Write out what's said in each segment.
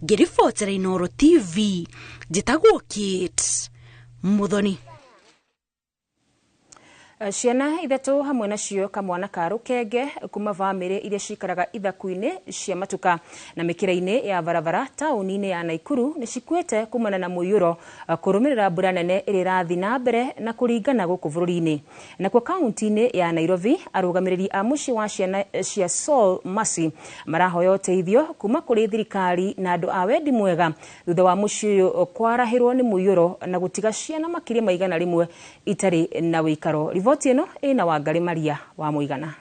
Ngiribotera Inooro TV njitagwo Kate Muthoni. Ciana ithatu hamwe nacio kamwana ka rukenge kuma family iria cikaraga ithaku-ini cia matuka na mikira-ini ya barabara tauni-ini ya Naikuru ni cikwete kumana na muiyuro kurumirira mbura nene iri rathi na mbere na kuringana guku bururi-ini. Nakuo kaunti-ini ya Nairobi arugamiriri a muci wa ciana cia Soul Mercy marahoya uteithio kuma kuri thirikari na andu a wendi mwega thutha wa muci uyu kwarahirwo ni muiyuro na gutiga ciana makiria maigana rimwe itari na wikaro. Ino ina Wangari Maria wa Muigana.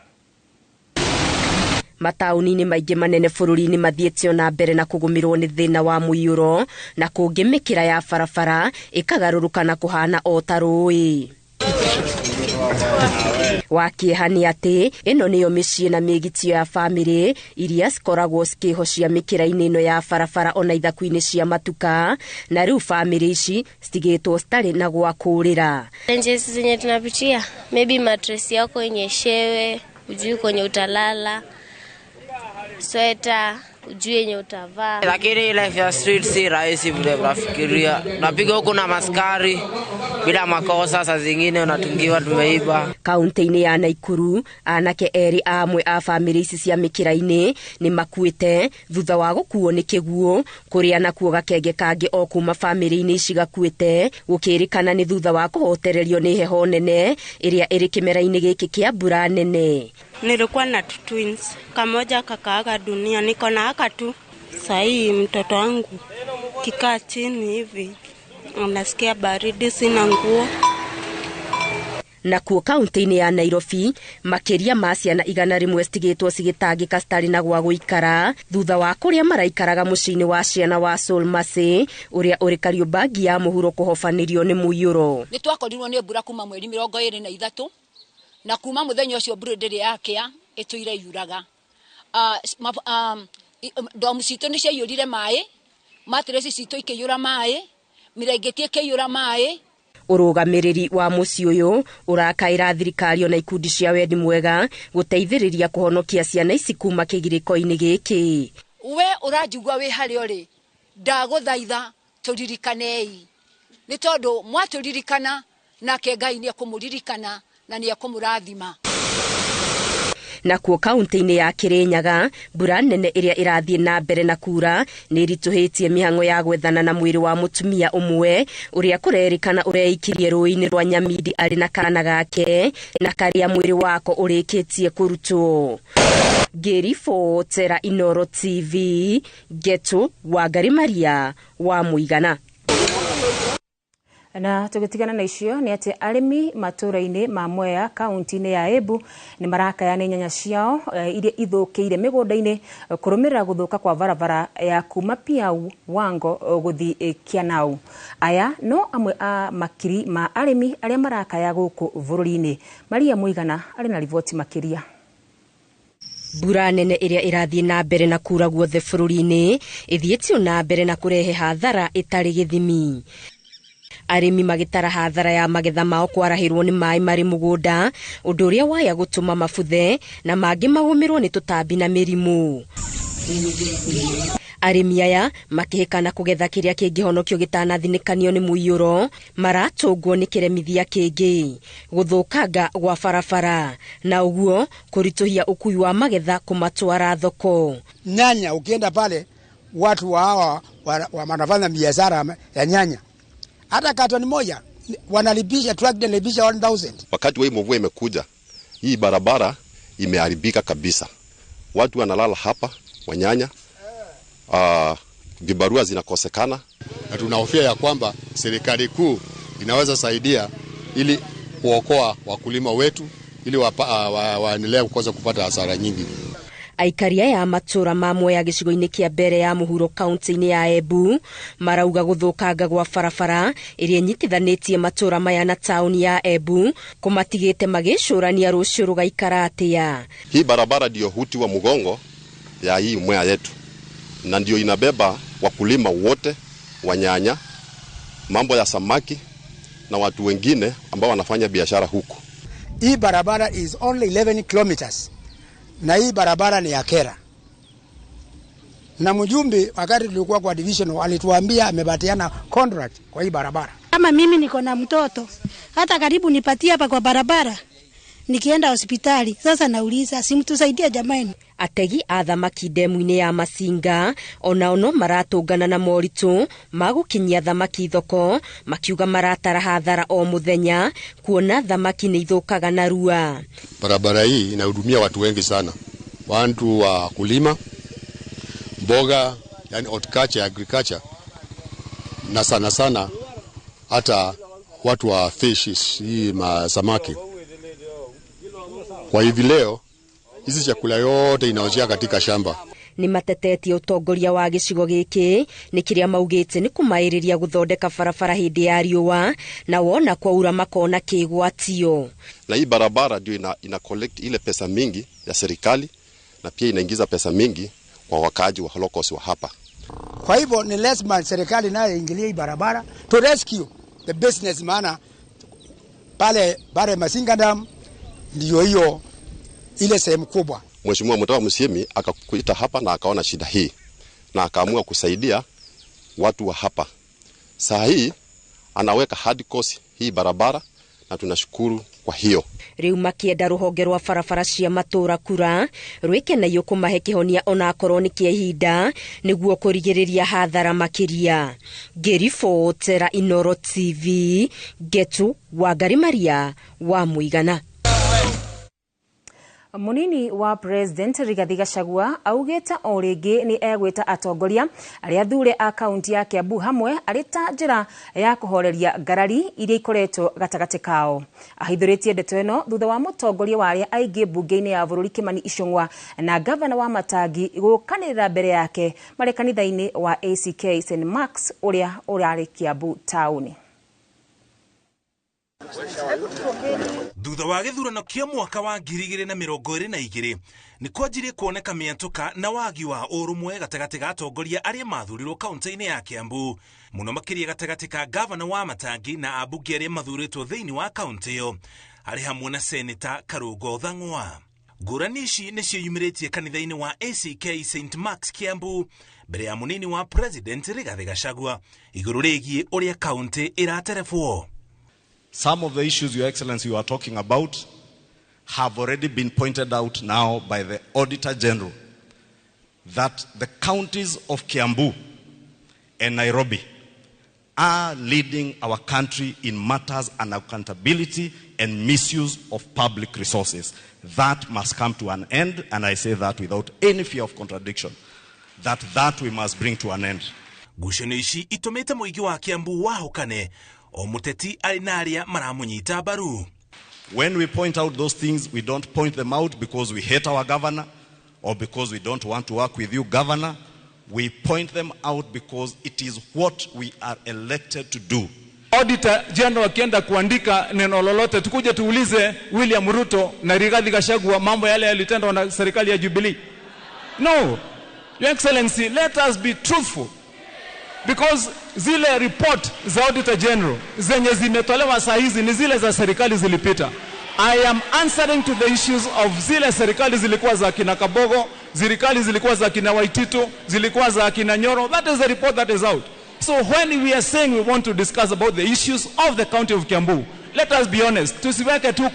Matauni-ini maingi manene bururi-ini mathietio na mbere na kugumirwo ni thina wa muiyuro na kungi mikira ya barabara ikagaruruka na kuhana o ta rui. Wakiehani ati ino niyo micii na migitio ya family iria cikoragwo cikihocia mikira-ini ino ya barabara ona ithaku-ini cia matuka na riu family ici citigitwo citari na gwa kurira. Challenges zenye tunapitia, maybe mattress yako inyeshewe, ujui kwenye utalala, sweta ujui yenye utavaa. Lakini life ya street si rahisi vile unafikiria. Napiga huko na maskari bila makosa, saa zingine unatungiwa tumeiba. Kaunti-ini ya Naikuru anake eri amwe a family ici cia mikira-ini ni makuite thutha wa gukuo ni kiguo kuria nakuo gakenge kangi o kuma family-ini ici gakuite gukirikana ni thutha wa kuhotererio ni heho nene iria iri kimera-ini giki kia mbura nene. Nilikuwa na twins, kamoja kakaaga dunia, niko na haka tu. Sahi mtoto wangu kikaa chini hivi unasikia baridi, sina nguo. Nakuo kaunti-ini ya Nairobi makiria ma ciana igana rimwe citigitwo cigitangika citari na gwa guikara thutha wa kuria maraikaraga muciini wa ciana wa Soul Mercy uria uri Kariombangi ya muhuro kuhofanirio ni muiyuro. Ni twakorirwo ni mbura kuma mweri 23 na kuma muthenya ucio mbura ndiri yakia ituire yuraga. Domu citu ni ciaiyurire mai, matresi citu ikiyura mai, mirengeti ikiyura mai. Urugamiriri wa muci uyu urakaira thirikari ona ikundi cia wendi mwega guteithiriria kuhonokia ciana ici kuma kigiriko-ini giki. We urajigwa wi hario ri ndaguthaitha turirikanei ni tondu mwaturirikana nake Ngai ni akumuririkana na ni akumurathima. Nakuo kaunti-ini ya Kirinyaga mbura nene iria irathie na mbere na kura ni rituhitie mihango ya gwethana na mwiri wa mutumia umwe uria kurerikana ureikirie rui-ini rwa Nyamidi ari na kana gake na karia mwiri wako urikitie kurutwo. Ngiribotera Inooro TV Getu Wangari Maria wa Muigana. Na tugitigana na icio ni ati arimi matura-ini ma Mwea kaunti-ini ya Embu ni marakayana nyanya ciao iria ithukiire migunda-ini kurumirira guthuka kwa barabara ya kuma Piau Wango guthi Kianau. Aya no amwe a makiri ma arimi aria marakaya guku bururi-ini. Maria Muigana ari na riboti makiria. Mbura nene iria irathie na mbere na kura guothe bururi-ini ithietio na mbere na kurehe hathara itari githimi. Arimi magitara hathara ya magetha mao kwarahirwo ni mai mari mugunda undu uria waya gutuma mabuthe na mangi magumirwo ni tutambi na mirimu. Arimi aya makihikana kugetha kiria kingihonokio gitanathinĩkanio ni muiyuro maratungwo ni kiremithia kingi guthukanga gwa barabara na uguo kurituhia ukui wa magetha kumatwara thoko. Nyanya ukienda pale watu hawa wanafanya biashara ya nyanya, hata katoni moja wanalipisha truck inalipisha 1000. Wakati wa mvua imekuja, hii barabara imeharibika kabisa. Watu wanalala hapa wanyanya. Vibarua zinakosekana. Na tunahofia ya kwamba serikali kuu inaweza saidia ili kuokoa wakulima wetu ili waendelee kukosa kupata hasara nyingi. Aikaria ya matura ma Mwea gicigo-ini kia mbere ya muhuro kaunti-ini ya Embu marauga guthukanga gwa barabara iria nyitithanitie matura maya na tauni ya Embu kumatigite magicurania rucio rugaikara atia. Hii barabara ndio huti wa mgongo ya hii Mwea yetu na ndio inabeba wakulima wote wa nyanya, mambo ya samaki na watu wengine ambao wanafanya biashara huku. Hii barabara is only 11 kilometers. Na hii barabara ni ya kera. Na mjumbe wakati tulikuwa kwa division alituambia amebatiana contract kwa hii barabara. Kama mimi niko na mtoto, hata karibu nipatie hapa kwa barabara, nikienda hospitali, sasa nauliza simtusaidia jamani. Ategi a thamaki ndemu-inĩ ya Masinga ono maratũngana na moritũ magũkinyia thamaki thoko, makiuga maratara hathara o mũthenya kuona thamaki nĩ ithũkaga narua. Barabara hii inahudumia watu wengi sana, watu wa kulima mboga, yani horticulture, agriculture, na sana hata watu wa fishes, hii samaki. Kwa hivi leo hizi chakula yote inaojea katika shamba. Ni matetetie utongoria wa gicigo giki ni kiria maugite ni kumairiria guthondeka barabara hindi ya riũa na wona kwaura makona kigwatio. Na hii barabara ndio ina collect ile pesa mingi ya serikali na pia inaingiza pesa mingi kwa wakaaji wa locals wa hapa. Kwa hivyo ni lazima serikali nayo ingilie hii barabara to rescue the business, maana pale Masinga Dam ndio hiyo ile sehemu kubwa. Mheshimiwa Mutawa Musyimi akakuita hapa na akaona shida hii na akaamua kusaidia watu wa hapa. Saa hii anaweka hard course hii barabara na tunashukuru kwa hiyo. Riu makienda ruhonge rwa barabara cia matura kura rwikenayo kumahe kihonia ona akorwo ni kiehinda niguo kurigiriria hathara makiria. Ngiribotera Inooro TV, Getu Wangari Maria wa Muigana. Munini wa President Rigathi Gachagua augeta o ringi ni egwita atongoria aria thure a kaunti ya Kiambu hamwe arita njira ya kuhoreria ngarari iria ikoretwo gatagati kao. Ahithuritie ndeto eno thutha wa mutongoria wa aria aingi bunge-ini ya bururi Kimani Ichung'wa na gavana wa Matangi gukanirira mbere yake mari kanitha-ini wa ACK St Marks uria urari Kiambu town. Thutha wa githurano kia mwaka wa 2022 ni kwanjirie kuoneka miantuka na wagi wa urumwe gatagati ga atongoria aria mathurirwo kaunti-ini ya Kiambu, muno makiria gatagati ka gavana wa Matangi na abunge aria mathuritwo thiini wa kaunti iyo ari hamwe na seneta Karungo Thang'wa. Ngũrani ici nĩ ciumĩrĩtie kanitha-ini wa ACK St Marks Kiambu mbere ya munini wa President Rigathi Gachagua igũrũ rĩgiĩ ũrĩa kaunti ĩraterebwo. Some of the issues, Your Excellency, you are talking about have already been pointed out now by the Auditor General, that the counties of Kiambu and Nairobi are leading our country in matters and accountability and misuse of public resources. That must come to an end, and I say that without any fear of contradiction, that we must bring to an end. Ngucanio ici itumĩte mũingĩ wa Kiambu wahũkane o muteti ainaria maramunyita baru. When we point out those things, we don't point them out because we hate our governor or because we don't want to work with you, governor. We point them out because it is what we are elected to do. Auditor General akienda kuandika neno lolote tukuje tuulize William Ruto na Rigathi Gachagua mambo yale yalitendwa na serikali ya Jubilee? No. Your Excellency, let us be truthful. Because zile report za Auditor General zenye zimetolewa saa hizi ni zile za serikali zilipita. I am answering to the issues of zile serikali zilikuwa za kina Kabogo, serikali zilikuwa za kina Waititu, zilikuwa za kina Nyoro. That is the report that is out. So when we are saying we want to discuss about the issues of the county of Kiambu, let us be honest. Tusiweke tu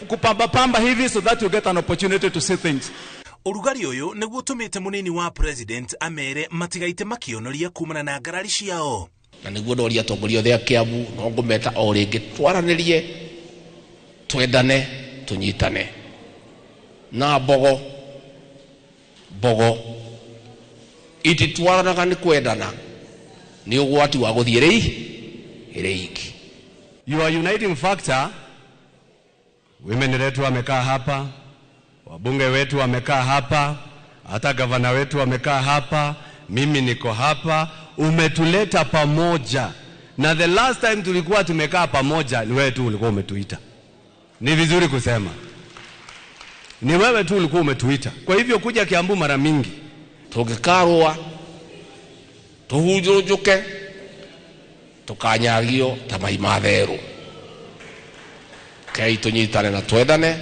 kupamba hivi so that you get an opportunity to see things. Urugari uyu niguo tumite munini wa President amere matigaite makionoria kumana na ngarari ciao. Na niguo ndoria atongoria othe a Kiambu no ngumeta o ringi twaranirie, twendane, tunyitane na bogo iti twaranaga ni kwendana ni ugwati wa guthie reiki. Your uniting factor, women wetu wamekaa hapa, wabunge wetu wamekaa hapa, hata gavana wetu wamekaa hapa, mimi niko hapa, umetuleta pamoja. Na the last time tulikuwa tumekaa pamoja ni wewe tu ulikuwa umetuita. Ni vizuri kusema. Ni wewe tu ulikuwa umetuita. Kwa hivyo kuja Kiambu mara mingi. Tugikarwa, tuhunjurujuke, tukanyagio ta maimatheru. Kai tunyitane na twendane,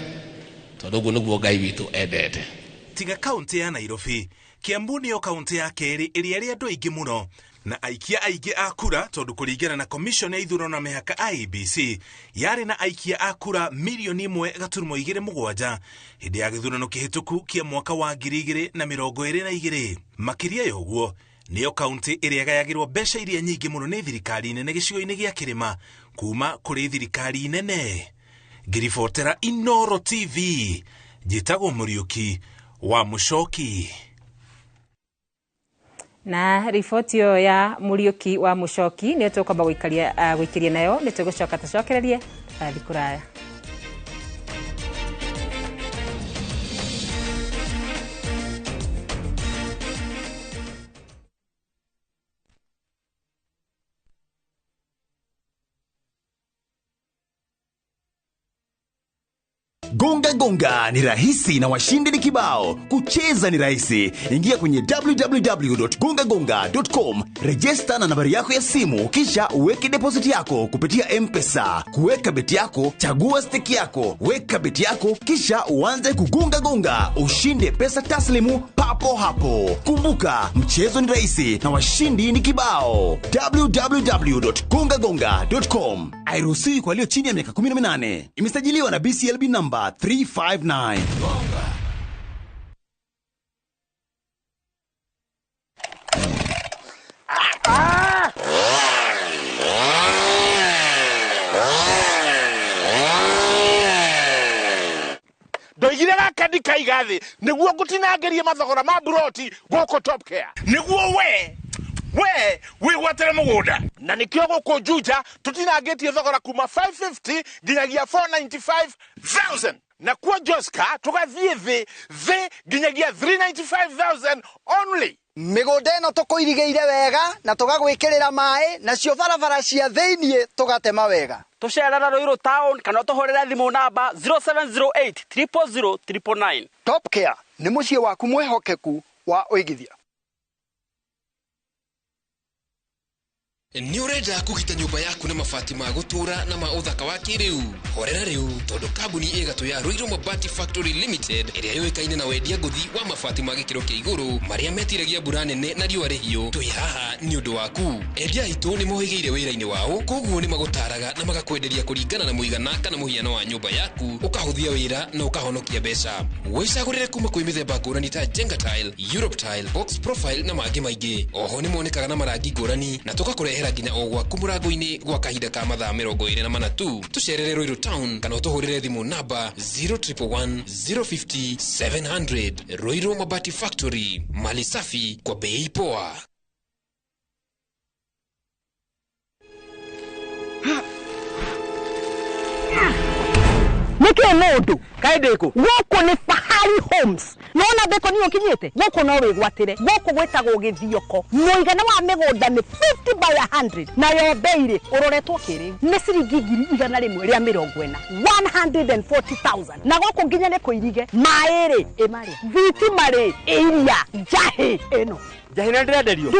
tondu niguo Ngai witu endete. Tiga kaunti ya Nairobi, Kiambu niyo kaunti ya keri ĩrĩa ĩrĩ andũ aingĩ mũno na aikia aingĩ a kura tondu kũringana na commission ya ithurano na mĩhaka IEBC yarĩ na aikia a kura 1.27 hĩndĩ ya gĩthurano kĩhĩtũku kĩa mwaka wa 2022. Makĩria ya ũguo, niyo kaunti ĩrĩa gayagĩrwo mbeca iria nyingĩ mũno nĩ thirikari nene gĩcigo-inĩ gĩa Kĩrĩma kuma kũrĩ thirikari nene. Ngiribotera Inooro TV, njĩtagwo Mũriũki wa Mũchoki. Na riboti yo ya Mũriũki wa Mũchoki nĩ tũkwamba gũikiria nayo nĩ tũgũcoka tũcokererie bathi kũraya. Gonga ni rahisi na washindi ni kibao. Kucheza ni rahisi. Ingia kwenye www.gongagonga.com, register na nambari yako ya simu, kisha uweke deposit yako kupitia M-Pesa. Kuweka beti yako, chagua stake yako, weka beti yako, kisha uanze kugonga, ushinde pesa taslimu papo hapo. Kumbuka, mchezo ni rahisi na washindi ni kibao. www.gongagonga.com. Hairuhusiwi kwa walio chini ya miaka 18. Imesajiliwa na BCLB number 359. Ndoigire gaka ndikaigathi niguo ngutinangerie mathogora ma broti goko Top Care niguo we wigwatere mugunda na nikio goko Juja tutinangetie thogora kuma 550 nginyagia 495,000 na kwa Joska tugathie thi nginyagia 395,000 only. Migunda ĩno tũkũirigeire wega na tũgagwĩkĩrĩra maĩ na cio barabara cia thĩinĩ tũgatema wega. Tucerera Ruiru town kana tũhũrĩre thimũ namba 0708 000 999. Top Care nĩ mũciĩ waku mwĩhokeku wa ũigithia. Ni urenda kugita nyumba yaku na mabati ma gutura na ma uthaka wa kiriu. Horera riu tondu kambuni igatu ya Ruiru Mabati Factory Limited iria yoikaine na wendia nguthi wa mabati ma gikiro kia iguru maria metiragia mbura nene na riũa rĩhiũ. Twi haha ni undu waku. Endia itu ni mohigeire wĩra-inĩ wao, koguo ni magutaraga na magakwenderia kuringana na muigana kana muhiano wa nyumba yaku, ukahuthia wĩra na ukahonokia mbeca. Wicagũrĩre kuma kwĩ mĩthemba ngũrani ta Jenga Tile, Europe Tile, Box Profile na mangĩ maingĩ. Oho ni monekaga na marangi ngũrani na tukakurehera nginya ogwa kumurango-ini gwa kahinda ka mathaa 24 tu. Tucerere Ruiru town kana utuhurire thimu namba 0111 050 700. Ruiru Mabati Factory, mali safi kwa bei poa. Nike mundu kaideko goko ni Fahari Homes. Nona beko niyo kinyete goko no wigwatire goko gwetagwo githioko. Muigana wa migunda ni 50 by 100 na yo beire uroretwo kiri ni ciringi 140 140,000 na goko nginya ne kuirige maere emari viti mare iria jahi eno jahina ndirenderio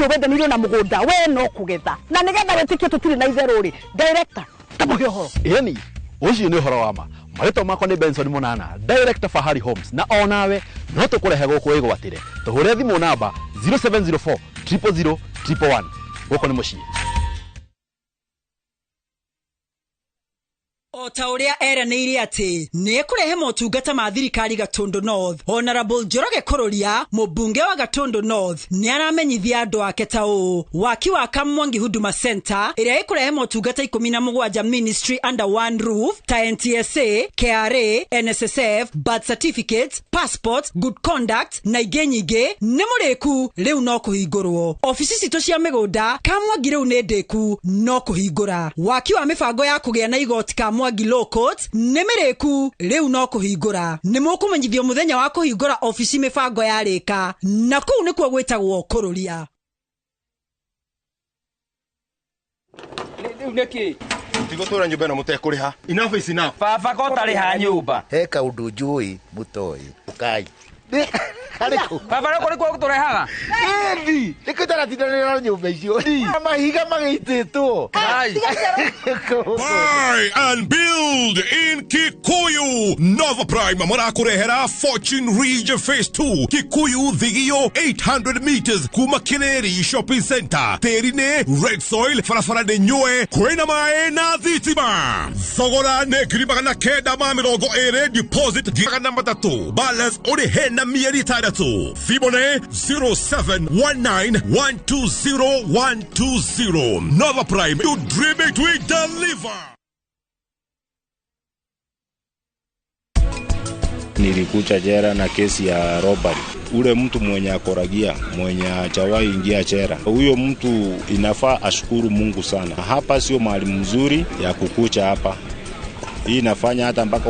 wendanirwo na mugunda we no kugetha na nigetha wetikio tutiri na itheruri director tamuge horo yani ucio ni horo wama marito makwa ni Benson Munana, director Fahari Homes, na onawe no tukurehe goko igwatire tuhure thimu namba 0704 000 111. Goko ni muciĩ. O ta uria eranĩire ati nĩ kurehe motungata ma thirikari Gatundu North. Honorable Njoroge Kururia, mũmbunge wa Gatundu North, nĩ aramenyithia andũ ake ta ũũ: waki wa Kamwangi Huduma Center ĩrĩa ĩkurehe motungata 17 ministry under one roof ta NTSA, KRA, NSSF, birth certificates, passports, good conduct na ingĩ nyingĩ nĩ mũrĩku rĩu no kũhingũrwo. Ofici citũ cia mĩgũnda Kamwangi rĩu nĩ ndĩku no kũhingũra. Waki wa mĩbango ya kũgĩa na igoti Kamwangi Law Court nĩ mĩrĩku rĩu no kũhingũra. Nĩ mũkũmenyithio mũthenya wa kũhingũra ofici mĩbango ya rĩka na kũu nĩkuo gwĩtagwo Kururia. Rĩu nĩkĩ tigũtũra nyũmba ĩno mũtekũrĩha? Enough is enough. Baba ko tarĩha nyũmba. He kaũndũ njũĩ mũtoĩ. Ukai Baba rako niko kutorehaga. Endi, nikutara tindanira nyumba icio. Mahiga magititwo. Buy and build in Kikuyu. Nova Prime marakurehera Fortune Region Phase 2. Kikuyu Thigio 800 meters kuma Kineri Shopping Center. Terine Red Soil farafara de nyoe kwena mae na thitima. Thogora ne gribagana keda ma mirongo ere deposit gigana matatu. Balance ori hena mieri tadatu. Fibone 0719120120. Nova Prime, you dream it, we deliver. Nilikucha jera na kesi ya robbery. Ule mtu mwenye akoragia, mwenye hajawahi ingia jera, huyo mtu inafaa ashukuru Mungu sana. Hapa sio mahali mzuri ya kukucha hapa. Hii inafanya hata mpaka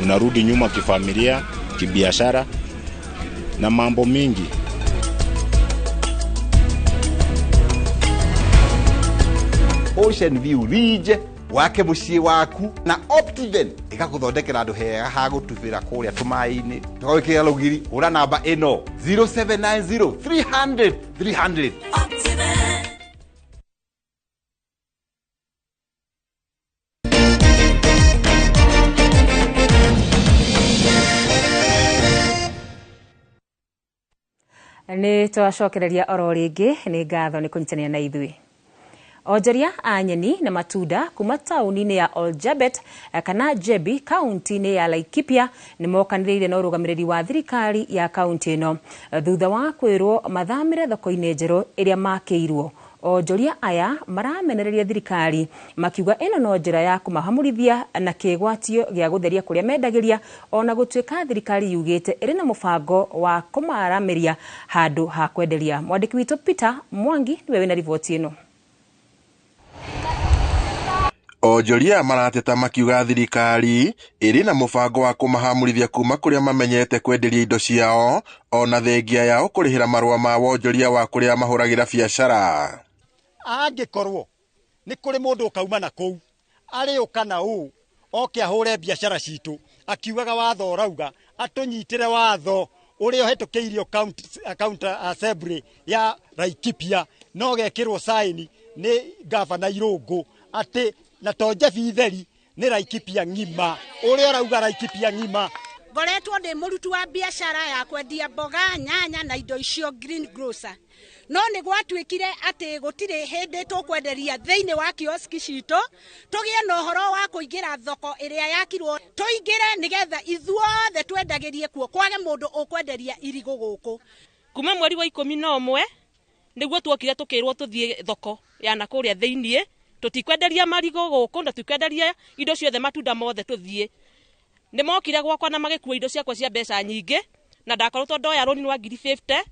unarudi nyuma kifamilia, kibiashara na mambo mingi. Ocean View Ridge wake muciĩ waku na Optiven ikaguthondekera andu hega ha gutubira kuria tumaini tukawikira lugiri ura namba ino 0790 300 300 Optiven. Nĩ twacokereria oro rĩngĩ nĩ ngatho nĩ kũnyitanĩra na ithuĩ. Onjoria a nyeni na matunda kuma taũni-inĩ ya Oljabet kana Jebi kaunti-inĩ ya Laikipia nĩ mokanĩrĩire na ũrũgamĩrĩri wa thirikari ya kaunti ĩno thutha wa kwĩrwo mathamĩre thoko-inĩ njerũ ĩrĩa makĩirwo. Onjoria aya maramenereria thirikari makiuga ĩno no njĩra ya kũmahamũrithia na kĩgwatio gĩa gũtheria kũrĩa mendagĩria, ona gũtuĩka thirikari yugĩte ĩrĩ na mũbango wa kũmaramĩria handũ ha kwenderia. Mwandĩki witũ Peter Mwangi nĩwe wĩna riboti ĩno. Onjoria marateta makiuga thirikari ĩrĩ na mũbango wa kũmahamũrithia kuma kũrĩa mamenyete kwenderia indo ciao, ona thengia yao kũrĩhĩra marũa ma wonjoria wa kũrĩa mahũragĩra biacara. Angĩkorwo nĩ kũrĩ mũndũ ũkauma na kũu arĩ ũkana ũũ oke ahũre biacara citũ akiugaga watho ũrauga atũnyitĩre watho ũrĩa ũhetũkĩirio county assembly ya Laikipia no gekĩrwo saini nĩ gavana Irũngũ atĩ na tonje bitheri nĩ Laikipia ng'ima ũrĩa ũrauga Laikipia ng'ima. Ngoretwo ndĩ mũruti wa biacara ya kwendia mboga, nyanya na indo icio green grocer. No nĩ gwatuĩkire atĩ gũtirĩ hĩndĩ tũkwenderia thĩinĩ wa kioski citũ, tũgĩe na ũhoro wa kũingĩra thoko ĩrĩa yakirwo tũingĩre nĩgetha ithuothe twendagĩrie kuo, kwage mũndũ ũkwenderia irigũ gũkũ. Kuma mweri wa 11 nĩguo tuokire tũkĩrwo tũthiĩ thoko ya nakũrĩa thĩinĩ, tũtikwenderia marigũ gũkũ na tukwenderia indo ciothe matunda mothe tũthiĩ. Nĩ mokire gwakwa na magĩkua indo ciakwa cia mbeca nyingĩ na ndakoretwo ndoya rũni rwa 50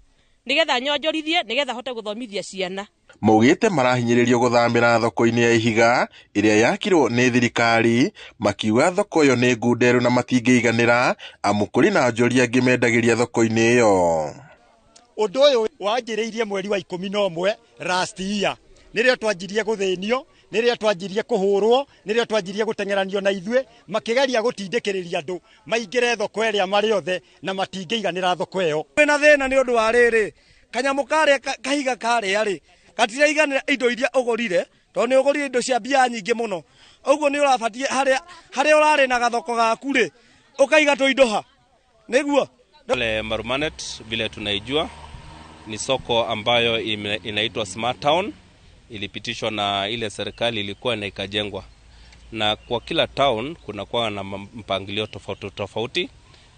nigetha nyonjorithie nigetha hote gũthomithia ciana. Maugĩte marahinyĩrĩrio gũthamĩra thoko-inĩ ya Ihiga ĩrĩa yakirwo nĩ thirikari, makiuga thoko ĩyo nĩ ngunderu na matingĩiganĩra amu kũrĩ na onjoria angĩ mendagĩria thoko-inĩ ĩyo. Ũndũ ũyũ wanjĩrĩirie mweri wa 11 last year nĩrĩo twanjirie gũthĩnio, nĩrĩo twanjirie kũhũrwo, nĩrĩo twanjirie gũtengeranio na ithuĩ, makĩgeria gũtindĩkĩrĩria andũ maingĩre thoko ĩrĩa marĩ othe na matingĩiganĩra thoko ĩyo. Kwĩna thĩna nĩ ũndũ wa rĩrĩ, kanyamũ karĩa kahiga karĩa rĩ gatiraiganĩra indo iria ũgũrire, tondũ nĩ ũgũrire indo cia mbia nyingĩ mũno. Ũguo nĩ ũrabatie harĩa ũrarĩ na gathoko gaku rĩ ũkaiga tũindo ha nĩguo. Marumanet vile tunaijua ni soko ambayo inaitwa Smart Town, ilipitishwa na ile serikali ilikuwa na ikajengwa, na kwa kila town kuna kuwa na mpangilio tofauti tofauti.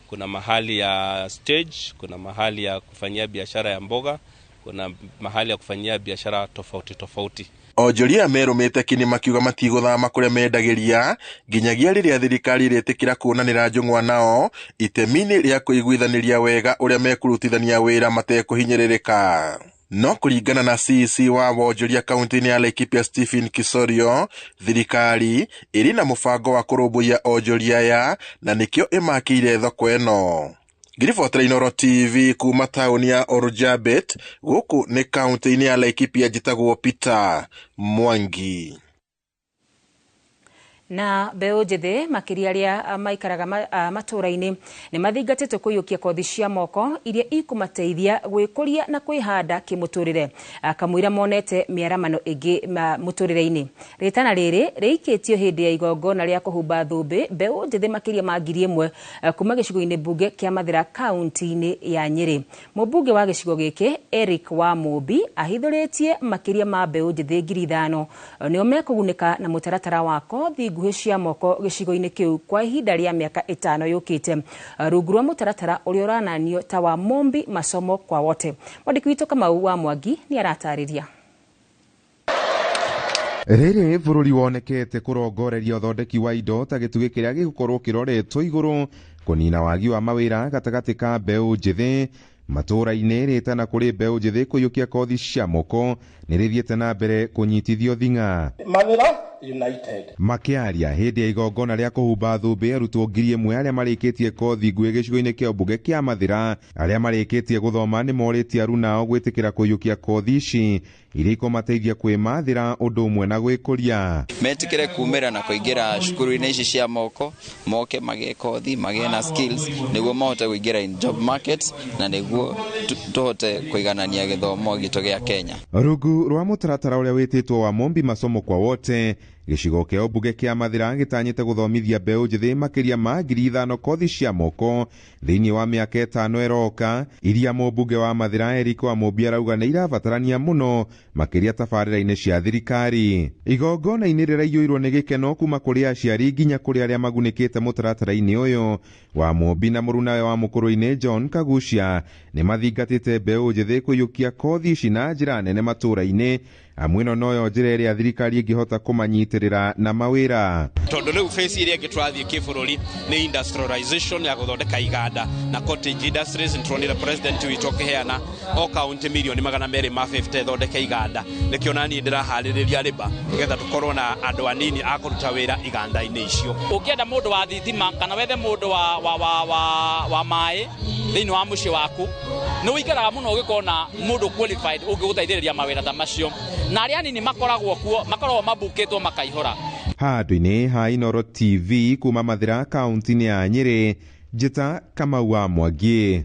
Kuna mahali ya stage, kuna mahali ya kufanyia biashara ya mboga, kuna mahali ya kufanyia biashara tofauti tofauti. Onjoria merũmĩte kini makiuga matigũthama kũrĩa mendagĩria nginyagia rĩrĩa thirikari ĩrĩtĩkĩra kuonanĩra njũng'wa nao itemi-inĩ rĩa kũiguithania wega ũrĩa mekũrutithania wĩra matekũhinyĩrĩrĩka. No kũringana na CC wa wonjoria kaunti-inĩ ya Laikipia Stephen Kisorio, thirikari ĩrĩ na mũbango wa kũrũmbũiya onjoria aya na nĩkĩo ĩmakĩire thoko ĩno. Ngiribotera Inooro TV kuma taũni ya Oljabet gũkũ nĩ kaunti-inĩ ya Laikipia, njĩtagwo Peter Mwangi. Na mbeũ njĩthĩ makĩria arĩa maikaraga matũũra-inĩ nĩ mathingatĩtwo kũiyũkia kothi cia moko iria ikũmateithia gwĩkũria na kwĩhanda kĩmũtũrĩre, kamũira monete mĩaramano ĩngĩ mũtũrĩre-inĩ. Rĩtana rĩrĩ rĩikĩtio hĩndĩ ya igongona rĩa kũhumba thũmbĩ mbeũ njĩthĩ makĩria ma 1,000 kuma gĩcigo-inĩ mbunge kĩa Mathĩra kaunti-inĩ ya Nyĩrĩ. Mũmbunge wa gĩcigo gĩkĩ Eric Wamũmbi ahithũrĩtie makĩria ma mbeũ njĩthĩ 5,000 nĩo mekũgunĩka na mũtaratara wa kothi nguhĩ cia moko gĩcigo-inĩ kĩu kwa ihinda rĩa mĩaka 5 yũkĩte, rungu rwa mũtaratara ũrĩa ũrananio ta wa Mombi masomo kwa wote. Mwandĩki witũ Kamau wa Mwangi nĩ aratarĩria. Rĩrĩ bũrũri wonekete kũrongoreria ũthondeki wa indo ta gĩtugĩ kĩrĩa gĩgũkorwo kĩroretwo igũrũ kũnina wagi wa mawĩra gatagatĩ ka mbeũ njĩthĩ matũũra-inĩ. Rĩtana kũrĩ mbeũ njĩthĩ kũiyũkia kothi cia moko nĩ rĩthiĩte na mbere kũnyitithio thing'a. Makĩaria hĩndĩ ya igongona rĩa kũhumba thũmbĩ arutwo 1,000 arĩa marĩkĩtie kothi nguhĩ gĩcigo-inĩ kĩa mbunge kĩa Mathĩra, arĩa marĩkĩtie gũthoma nĩ morĩtie aruna ao gwĩtĩkĩra kũiyũkia kothi ici iria ikũmateithia kwĩmathĩra ũndũ ũmwe na gwĩkũria. Metĩkĩre kumĩra na kũingĩra cukuru-inĩ ici cia moko, moke magĩe kothi, magĩe na skills nĩguo mahote kũingĩra in job market na nĩguo tũhote kũiganania gĩthomo gitũ gĩa Kenya. Rungu rwa mũtaratara ũrĩa wĩtĩtwo wa Mombi masomo kwa wote, gĩcigo kĩa mbunge kĩa Mathĩra gĩtanyĩte gũthomithia mbeũ njĩthĩ makĩria ma 5,000 kothi cia moko thĩinĩ wa mĩaka 5 ĩroka, iria mũmbunge wa Mathĩra Eric Wamũmbi arauga nĩ irabatarania mũno makĩria tabarĩra-inĩ cia thirikari. Igongona-inĩ rĩraiyũirwo nĩ gĩkeno kuma kũrĩ aciari nginya kũrĩ arĩa magunĩkĩte mũtaratara-inĩ ũyũ. Wamũmbi na mũrunawe wa mũkũrũ-inĩ John Kagucia nĩ mathingatĩte mbeũ njĩthĩ kũiyũkia kothi ici na njĩra nene matũũra-inĩ, amwe noyo njĩra ĩrĩa thirikari ĩngĩhota kũmanyitĩrĩra na mawĩra. Tondũ rĩu face ĩrĩa ĩngĩ tũrathiĩ kĩbũrũri nĩ industrialization ya gũthondeka iganda na cottage industries. Nĩtũronire president witũ akĩheana o kaunti milioni 250 thondeke iganda. Nĩkĩo naniĩ ndĩraharĩrĩria rĩba nĩgetha tũkorwo na andũ anini a kũruta wĩra iganda-inĩ icio. Ũngĩenda mũndũ wa thitima kana wethe mũndũ wa maĩ thĩinĩ wa mũciĩ waku, nĩ ũikaraga mũno ũgĩkorwo na mũndũ qualified ũngĩgũteithĩrĩria mawĩra ta macio, na arĩa anini makoragwo kuo, makoragwo mabukĩtwo makaihũra. Handũ-inĩ ha Inooro TV kuma Mathĩra kaunti-inĩ ya Nyĩrĩ, njĩta Kamau wa Mwangi.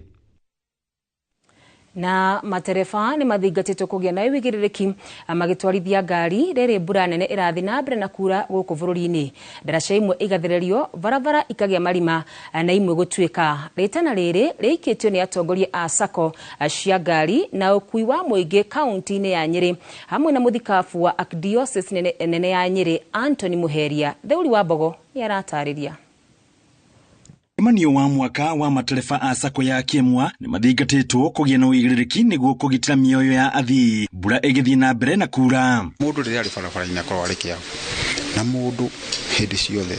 Na matereba nĩ mathingatĩtwo kũgĩa na wĩigĩrĩrĩki magĩtwarithia ngari rĩrĩ mbura nene ĩrathiĩ na mbere na kura gũkũ bũrũri-inĩ. Ndaraca imwe igathererio, barabara ikagĩa marima na imwe gũtuĩka. Rĩtana rĩrĩ rĩikĩtio nĩ atongoria a SACCO cia ngari na ũkui wa mũingĩ kaunti-inĩ ya Nyĩrĩ hamwe na mũthikabu wa Archdiocese nene ya Nyĩrĩ Anthony Muheria. Theuri wa Mbogo nĩ aratarĩria. Mũcemanio wa mwaka wa matereba a SACCO ya Kĩemwa nĩ mathingatĩtwo kũgĩa na ũigĩrĩrĩki nĩguo kũgitĩra mĩoyo ya athii mbura ĩgĩthiĩ na mbere na kura. Mũndũ rĩrĩa arĩ barabara-inĩ akorwo arĩ kĩao na mũndũ hĩndĩ ciothe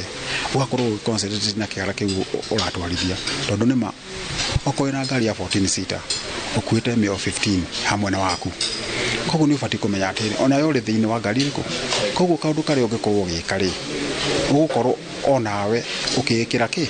ũgakorwo ũgĩconcentrate na kĩara kĩu ũratwarithia, tondũ nĩma okorwo na ngari ya 14 seater ũkuĩte mĩo 15 hamwe na waku, koguo nĩ ũbatiĩ kũmenya atĩrĩ ona yo ũrĩ thĩinĩ wa ngari ĩrĩkũ, koguo kaũndũ karĩa ũngĩkorwo ũgĩka rĩ ũgũkorwo onawe ũkĩĩkĩra kĩ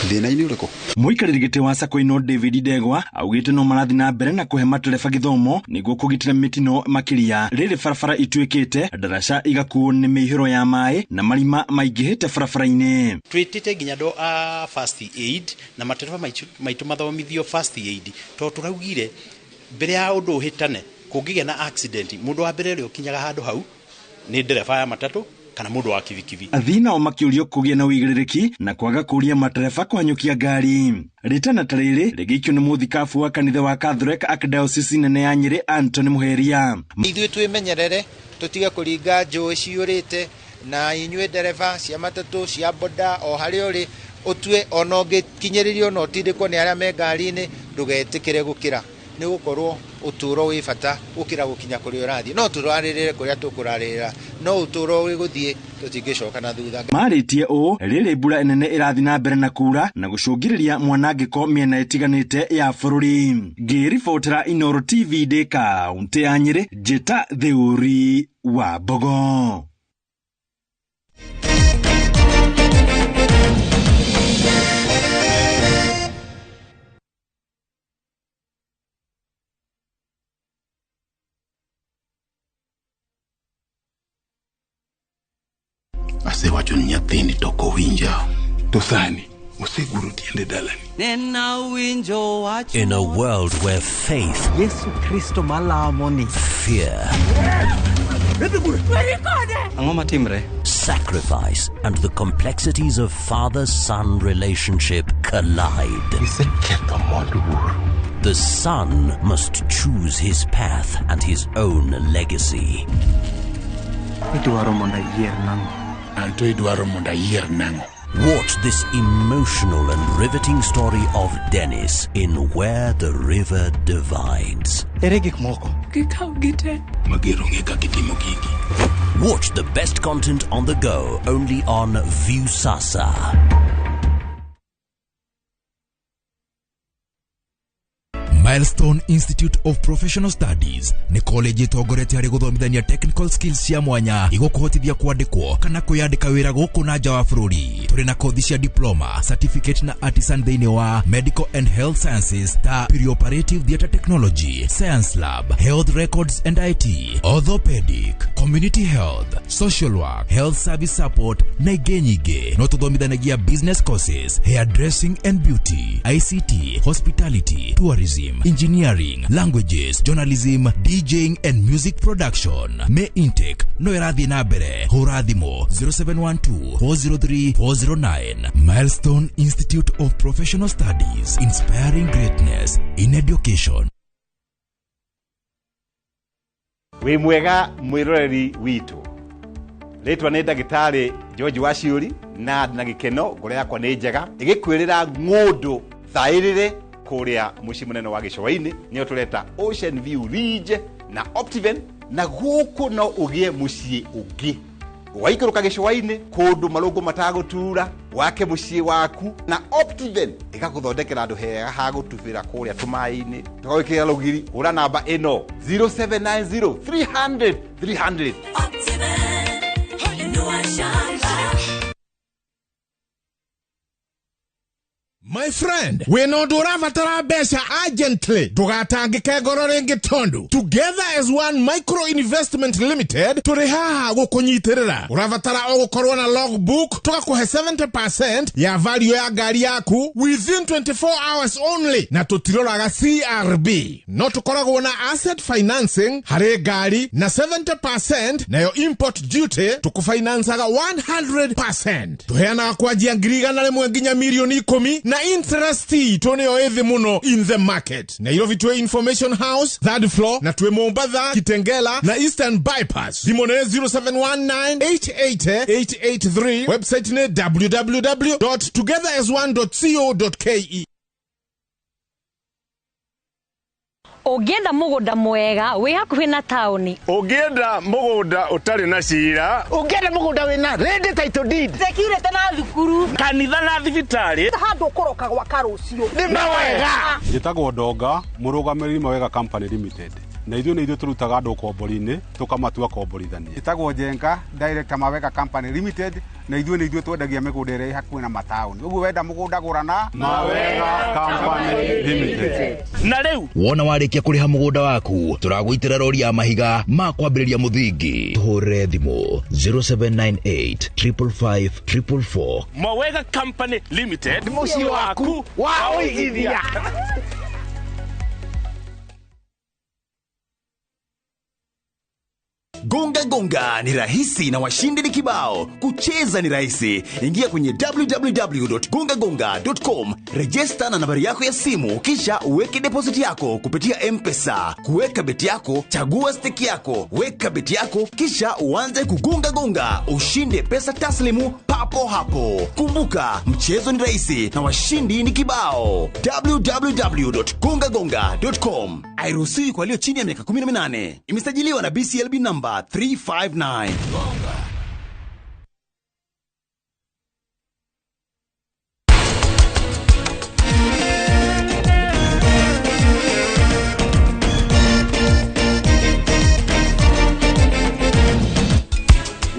thĩna-inĩ ũrĩkũ. Mũikarĩri gĩtĩ wa SACCO ĩno David Ndegwa augĩte no marathiĩ na mbere na kũhe matereba gĩthomo nĩguo kũgitĩra mĩtino makĩria rĩrĩ barabara ituĩkĩte ndaraca igakuo nĩ mĩihũro ya maĩ na marima maingĩhĩte barabara-inĩ. Twĩtĩte nginya andũ a first aid na matereba maitũ mathomithio first aid, tondũ tũraugire mbere ya ũndũ ũhĩtane kũngĩgĩa na accident, mũndũ wa mbere ũrĩa ũkinyaga handũ hau nĩ ndereba ya matatũ kana mũndũ wa kibikibi. Athii nao makĩũrio kũgĩa na ũigĩrĩrĩki na kwaga kũria matereba kũhanyũkia ngari. Rĩtana ta rĩrĩ rĩgĩikio nĩ mũthikabu wa kanitha wa Catholic Archdiocese nene ya Nyĩrĩ Anthony Muheria. Ithuĩ twĩmenyerere tũtige kũringa njũĩ ciũrĩte, na inyuĩ ndereba cia matatũ cia boda o harĩa ũrĩ ũtue ona ũngĩkinyĩrĩrio na ũtindĩkwo nĩ arĩa me ngari-inĩ ndũgetĩkĩre gũkĩra, nĩ gũkorwo ũtũũro wĩ bata gũkĩra gũkinya kũrĩa ũrathiĩ. No tũrarĩrĩre kũrĩa tũkũrarĩrĩra, no ũtũũro wĩ gũthiĩ tũtingĩcoka na thutha. Marĩtie ũũ rĩrĩ mbura nene ĩrathiĩ na mbere na kura na gũcũngĩrĩria mwanangĩko mĩena ĩtiganĩte ya bũrũri. Ngĩribotera Inooro TV ndĩ kaunti ya Nyĩrĩ, njĩta Theuri wa Mbogo. ase wacho nyathini toko winja to sani oseguro tiende dalani. In a world where faith, Yesu Kristo malamoni, fear, sacrifice, and the complexities of father-son relationship collide. The son must choose his path and his own legacy. Watch this emotional and riveting story of Dennis in Where the River Divides. Watch the best content on the go only on Viusasa. Milestone Institute of Professional Studies ni college itogorete ari guthomithania technical skills cia mwanya igukuhotithia kwandikwo kana kuyandika wira guku na nja wa bururi. Turi na kothi cia diploma, certificate na artisan thiini wa medical and health sciences ta perioperative theatre technology, science lab, health records and IT, orthopedic, community health, social work, health service support na igenyige. No tuthomithanagia business courses, hairdressing and beauty, ICT, hospitality, tourism, engineering, languages, journalism, DJing and music production. May intake no irathi na bere. Horathimo 0712-403-409. Milestone Institute of Professional Studies, inspiring greatness in education. We mwega mwiroreri witu. Letwa nĩ ndagĩtarĩ George Waciuri na gikeno ngore yakwa nĩ njega igikwirira ng'undu thairire kuria muci munene wa Gĩcũa-inĩ nĩyo tureta Ocean View Ridge na Optiven na guku no ugie muciĩ ungi waikũrũka Gĩcũa-inĩ kundu marũngo matagutura wake muciĩ waku na Optiven igaguthondekera andu hega ha gutubira kuria tumaĩ-inĩ tugawikira rugiri ura namba ino 0790 300 300. Optiven inua shamba. My friend, we no dora vatara besha urgently. Tugatangike ngoro ringi tondu. Together as one micro investment limited, turihaha gukunyitirira. Uravatara ogukorwo na logbook, tugakuhe 70% ya value ya gari yaku within 24 hours only. Na tutiroraga CRB. No tukoragwo na asset financing hari gari na 70% na yo import duty tukufinansaga 100%. Tuheanaga kwanjia ngiriga rimwe nginya milioni 10 na interest toneo ethi muno in the market. Nairobi tuwe Information House, third floor, na tuwe Mombasa, Kitengela, na Eastern Bypass. Dimone 0719-880-883. Website ne www.togetheras1.co.ke. Ugienda mugunda mwega wi hakuhi na tauni. Ugienda mugunda utari na cira. Ugienda mugunda wina ready title deed. Sekire tena thukuru. Kanitha na thibitari. Handu ukoroka gwa karucio. Ni mawega. Njitagwo Ndonga, murugamiri Mawega Company Limited. Na ithuĩ nĩ ithuĩ tũrutaga andũ kombori-inĩ tũkamatua komborithania. Njĩtagwo Njenga, Director Mawega Company Limited, na ithuĩ nĩ ithuĩ twendagia mĩgũnda ĩrĩa hakuhĩ na mataũni. Ũguo wenda mũgũnda gũra na Mawega Company Limited. Na rĩu wona warĩkia kũrĩha mũgũnda waku tũragwĩtĩra rori ya mahiga ma kwambĩrĩria mũthingi. Tũhũrĩre thimũ 0798 555 444. Mawega Company Limited, mũciĩ waku wa ũigithia. Gonga ni rahisi na washindi ni kibao. Kucheza ni rahisi. Ingia kwenye www.gongagonga.com, register na nambari yako ya simu, kisha uweke deposit yako kupitia M-Pesa. Kuweka beti yako, chagua stake yako, weka beti yako, kisha uanze kugonga, ushinde pesa taslimu papo hapo. Kumbuka, mchezo ni rahisi na washindi ni kibao. www.gongagonga.com. Hairuhusiwi kwa walio chini ya miaka 18. Imesajiliwa na BCLB number 359.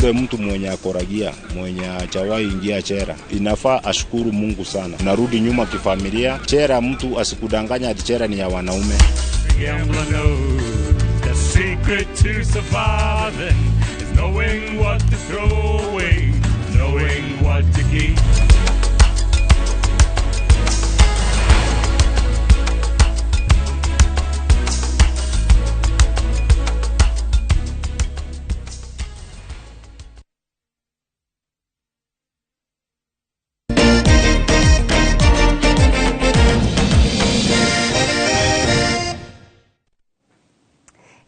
Ule mtu mwenye akoragia, mwenye hajawahi ingia chera, inafaa ashukuru Mungu sana. Narudi nyuma kifamilia, chera mtu asikudanganya ati chera ni ya wanaume. The secret to surviving is knowing what to throw away. knowing what to keep.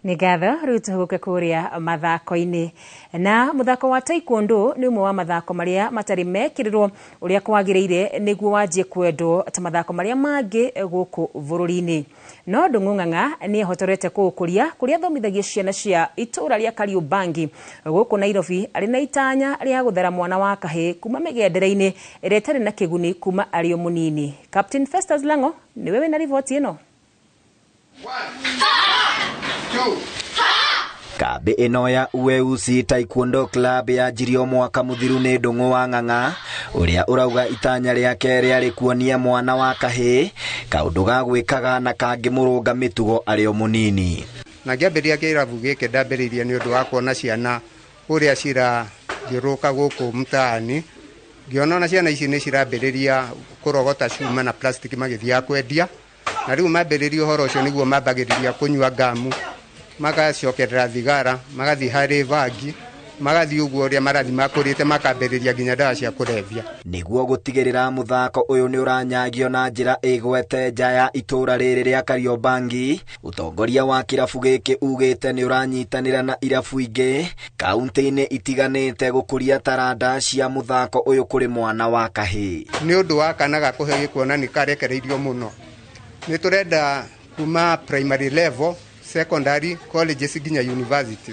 Nĩ ngatho rĩu tũhũke kũrĩa mathako-inĩ. Na mũthako wa taekwondo nĩ ũmwe wa mathako marĩa matarĩ mekĩrĩrwo ũrĩa kwagĩrĩire nĩguo wanjie kwendwo ta mathako marĩa mangĩ gũkũ bũrũri-inĩ. No Ndung'ung'ang'a nĩ ahotorete kũũkũria kũrĩa athomithagia ciana cia itũũra rĩa Kariobangi gũkũ Nairobi arĩ na itanya rĩa gũthera mwana wa kahĩĩ kuma mĩgendere-inĩ ĩrĩa ĩtarĩ na kĩguni kuma arĩ o mũnini. Captain Festus Lang'o nĩwe wĩna riboti ĩno. Kambi ino ya UEUC Taekwondo Club yanjirio mwaka muthiru ni Ndung'ung'ang'a uria urauga itanya riake riari kuonia mwana wa kahĩĩ kaundu ga gwikaga na kangimurunga mitugo ari o munini. Na ngĩambĩrĩria kĩrabu gĩkĩ ndambĩrĩirie nĩ ũndũ wa kuona ciana ũrĩa cirathiũrũrũka gũkũ mtaani. Ngĩona ciana ici nĩ cirambĩrĩria kũrogota cuma na plastic magĩthiaga kwendia. Na rĩu mambĩrĩria ũhoro ũcio nĩguo mambagĩrĩria kũnyua gamu, magacokerera thigara, magathiĩ harĩ bangi, magathiĩ ũguo ũrĩa marathi makũrĩte makambĩrĩria nginya ndawa cia kũrebia. Nĩguo gũtigĩrĩra mũthako ũyũ nĩ ũranyagio na njĩra ĩgwete nja ya itũũra rĩrĩ rĩa Kariobangi, ũtongoria wa kĩrabu gĩkĩ ugĩte nĩ ũranyitanĩra na irabu ingĩ kaunti-inĩ itiganĩte gũkũria taranda cia mũthako ũyũ kũrĩ mwana wa kahĩĩ. Nĩ ũndũ wa kana gakũhe gĩkuona nĩ karekereirio mũno. Nĩ turenda kuma primary level, secondary, colleges nginya university.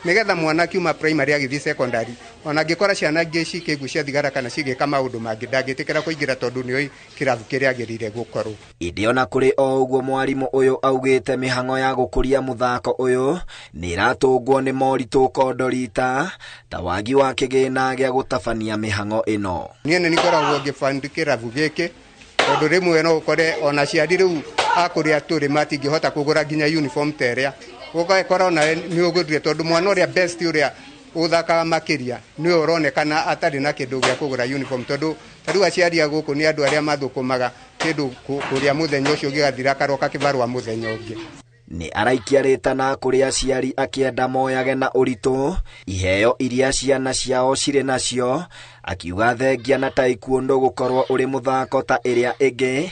Nigetha mwana kiuma primary agĩthiĩ secondary, ona angĩkora ciana ingĩ cikĩgucia thigara kana cigĩka maũndũ mangĩ ndangĩtĩkĩra kũingĩra tondũ nĩ kĩrabu kĩrĩa agĩrĩire gũkorwo. Ĩndĩ ona kũrĩ o ũguo mwarimũ ũyũ augĩte mĩhang'o ya gũkũria mũthako ũyũ nĩ ĩratũngwo nĩ moritũ kondorita ta wagi wa kĩgĩna gĩa gũtabania mĩhang'o ĩno. Niĩ nĩ ngoragwo ngĩbandi kĩrabu gĩkĩ tondũ rĩmwe no ũkore ona ciari rĩu akũrĩa tũrĩ matingĩhota kũgũra nginya uniform terĩa. Ũgakora ona nĩ ũgũthire tondũ mwana ũrĩa best ũrĩa ũthakaga makĩria nĩ ũronekana atarĩ na kĩndũ gĩa kũgũra uniform tondũ tarĩu aciari a gũkũ nĩ andũ arĩa mathũkũmaga kĩndũ kũrĩa mũthenya ũcio gĩgathira karoka kĩbarũa mũthenya ũngĩ. Nĩ araikia rĩtana kũrĩ aciari akĩenda moyage na ũritũ iheo iria ciana ciao cirĩ nacio, akiuga thengia na taekwondo gũkorwo ũrĩ mũthako ta ĩrĩa ĩngĩ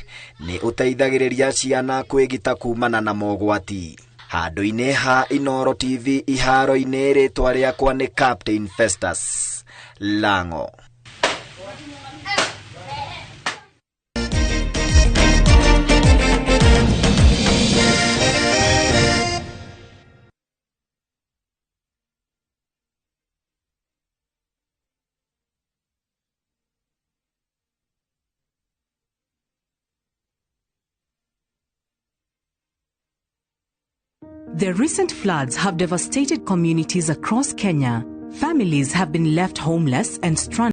nĩ ũteithagĩrĩria ciana kwĩgita kumana na mogwati. Handũ-inĩ ha Inooro TV iharo-inĩ rĩtwa rĩakwa nĩ Captain Festus Lang'o. The recent floods have devastated communities across Kenya. Families have been left homeless and stranded.